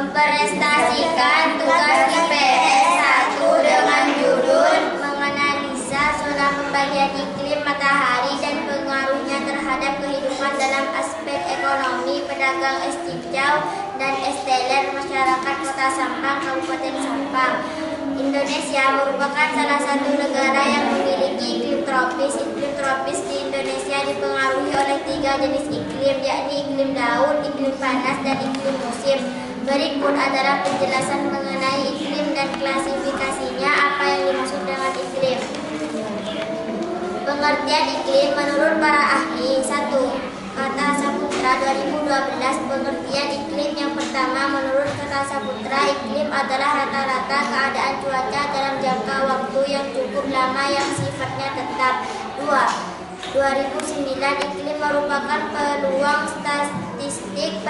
Mempresentasikan tugas IPS 1 dengan judul menganalisa zona pembagian iklim matahari dan pengaruhnya terhadap kehidupan dalam aspek ekonomi, pedagang es cincau dan es teler masyarakat Kota Sampang, Kabupaten Sampang. Indonesia merupakan salah satu negara yang memiliki iklim tropis. Iklim tropis di Indonesia dipengaruhi oleh 3 jenis iklim, yakni iklim laut, iklim panas, dan iklim musim. Berikut adalah penjelasan mengenai iklim dan klasifikasinya. Apa yang dimaksud dengan iklim? Pengertian iklim menurut para ahli. 1. Kata Saputra 2012. Pengertian iklim yang pertama menurut Kata Saputra, iklim adalah rata-rata keadaan cuaca dalam jangka waktu yang cukup lama yang sifatnya tetap. 2. 2009. Iklim merupakan peluang statistik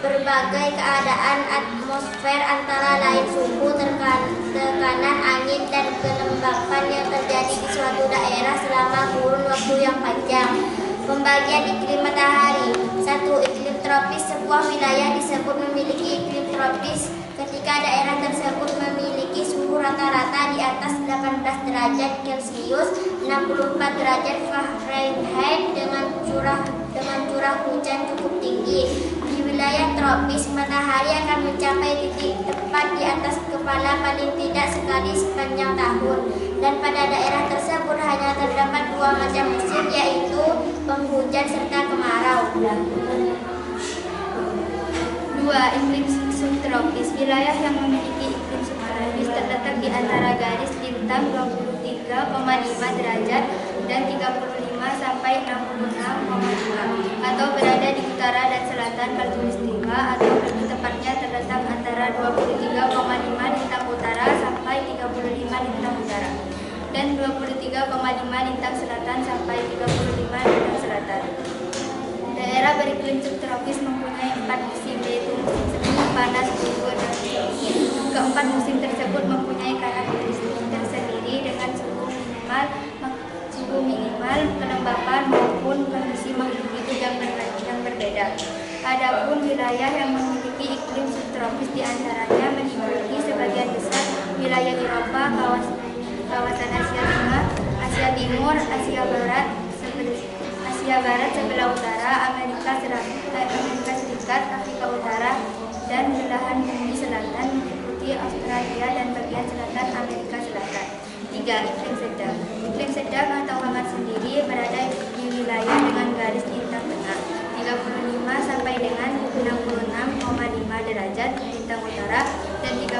berbagai keadaan atmosfer, antara lain suhu, tekanan angin, dan kelembapan yang terjadi di suatu daerah selama kurun waktu yang panjang. Pembagian iklim matahari. 1. Iklim tropis. Sebuah wilayah disebut memiliki iklim tropis ketika daerah tersebut memiliki suhu rata-rata di atas 18 derajat Celcius, 64 derajat Fahrenheit, dengan curah hujan cukup tinggi. Di wilayah tropis, matahari akan mencapai titik tepat di atas kepala paling tidak sekali sepanjang tahun, dan pada daerah tersebut hanya terdapat 2 macam musim, yaitu penghujan serta kemarau. 2. Iklim subtropis. Wilayah yang memiliki iklim subtropis terletak di antara garis lintang 23,5 derajat dan 35 sampai 66,5, atau berada di utara dan selatan Khatulistiwa, atau lebih tepatnya terletak antara 23,5 lintang utara sampai 35 lintang utara, dan 23,5 lintang selatan sampai 35 lintang selatan. Daerah beriklim subtropis mempunyai 4 musim, yaitu musim semi, panas, gugur, dan dingin. Keempat musim tersebut mempunyai karakteristik tersendiri dengan suhu minimal, kelembapan, maupun kondisi makhluk hidup yang berbeda. Adapun wilayah yang memiliki iklim subtropis diantaranya meliputi sebagian besar wilayah Eropa, kawasan Asia Tengah, Asia Timur, Asia Barat sebelah utara, Amerika Serikat, Afrika Utara, dan belahan bumi selatan meliputi Australia dan bagian selatan Amerika Selatan. 3. Iklim sedang. Iklim sedang atau hangat sendiri berada di wilayah dengan garis lintang tengah 35 sampai dengan 66,5 derajat lintang utara, dan 35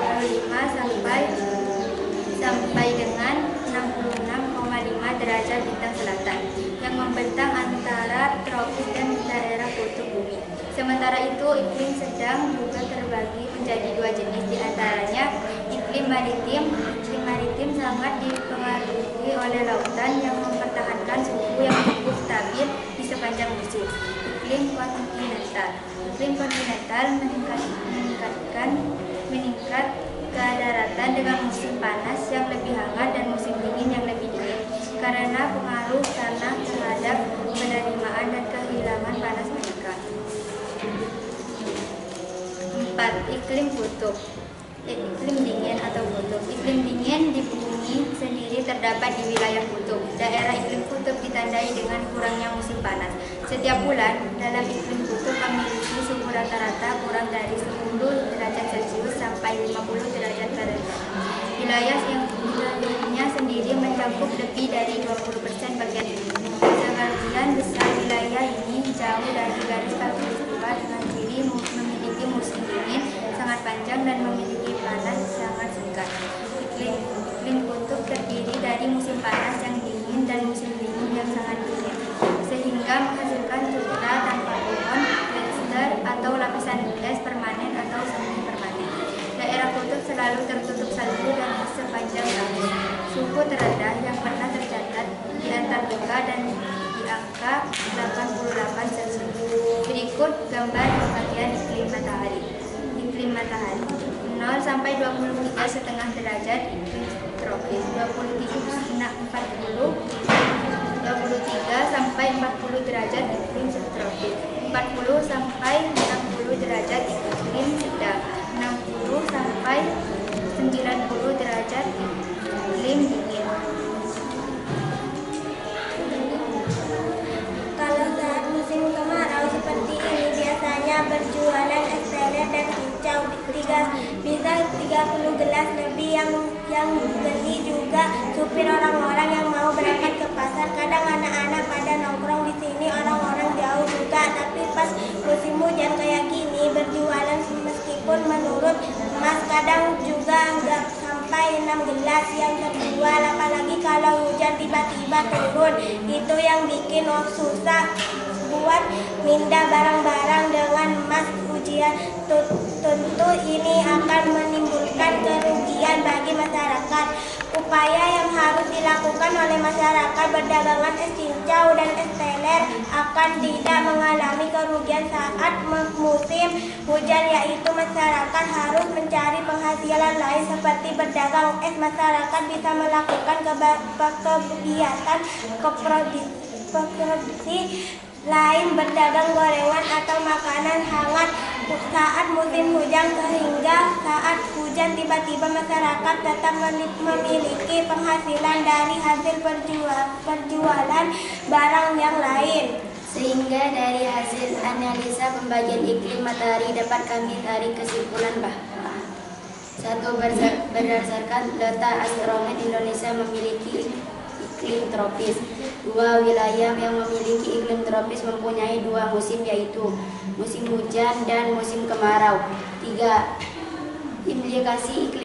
sampai dengan 66,5 derajat lintang selatan, yang membentang antara tropis dan daerah kutub bumi. Sementara itu, iklim sedang juga terbagi menjadi 2 jenis, diantaranya iklim maritim. Iklim maritim sangat dipengaruhi oleh lautan yang mempertahankan suhu yang cukup stabil di sepanjang musim. Iklim kontinental. Iklim kontinental meningkat ke daratan dengan musim panas yang lebih hangat dan musim dingin yang lebih dingin, karena pengaruh tanah terhadap penerimaan dan kehilangan panas mereka. 4. Iklim kutub. Iklim dingin atau kutub. Iklim dingin di bumi sendiri terdapat di wilayah kutub. Daerah iklim kutub ditandai dengan kurangnya musim panas. Setiap bulan dalam iklim kutub memiliki suhu rata-rata kurang dari 10 derajat Celcius sampai 50 derajat Fahrenheit. Wilayah yang wilayahnya sendiri mencakup lebih dari 20% bagian bumi. Sebagian besar wilayah ini jauh dari garis khatulistiwa dengan ciri memiliki musim dingin sangat panjang dan memiliki panas sangat singkat. Iklim kutub terdiri dari musim panas yang dingin dan musim dingin yang sangat dingin, sehingga menghasilkan cuaca tanpa pohon, gletser, atau lapisan es permanen atau semi permanen. Daerah kutub selalu tertutup salju dan sepanjang tahun. Suhu terendah yang pernah tercatat di Antartika dan di angka 88 Celcius. Berikut gambar pembagian iklim matahari. Iklim matahari 0 sampai 23,5 derajat iklim tropis, 23 sampai 40 derajat iklim subtropis, 40 sampai 60 derajat iklim sedang, hampir orang-orang yang mau berangkat ke pasar. Kadang anak-anak pada nongkrong di sini, orang-orang jauh juga. Tapi pas musim hujan kayak gini, berjualan meskipun menurut Mas kadang juga nggak sampai 6 gelas yang terjual. Apalagi kalau hujan tiba-tiba turun, itu yang bikin susah buat mindah barang-barang dengan Mas ujian. Tentu ini akan menimbulkan kerugian bagi masyarakat. Upaya yang harus dilakukan oleh masyarakat berdagangan es cincau dan es teler akan tidak mengalami kerugian saat musim hujan, yaitu masyarakat harus mencari penghasilan lain seperti berdagang es. Masyarakat bisa melakukan kegiatan produksi lain, berdagang gorengan atau makanan hangat saat musim hujan, sehingga saat hujan tiba-tiba masyarakat tetap memiliki penghasilan dari hasil perjualan barang yang lain. Sehingga dari hasil analisa pembagian iklim matahari dapat kami tarik kesimpulan bahwa 1. Berdasarkan data Astromed, Indonesia memiliki iklim tropis. 2. Wilayah yang memiliki iklim tropis mempunyai 2 musim, yaitu musim hujan dan musim kemarau. 3. Implikasi iklim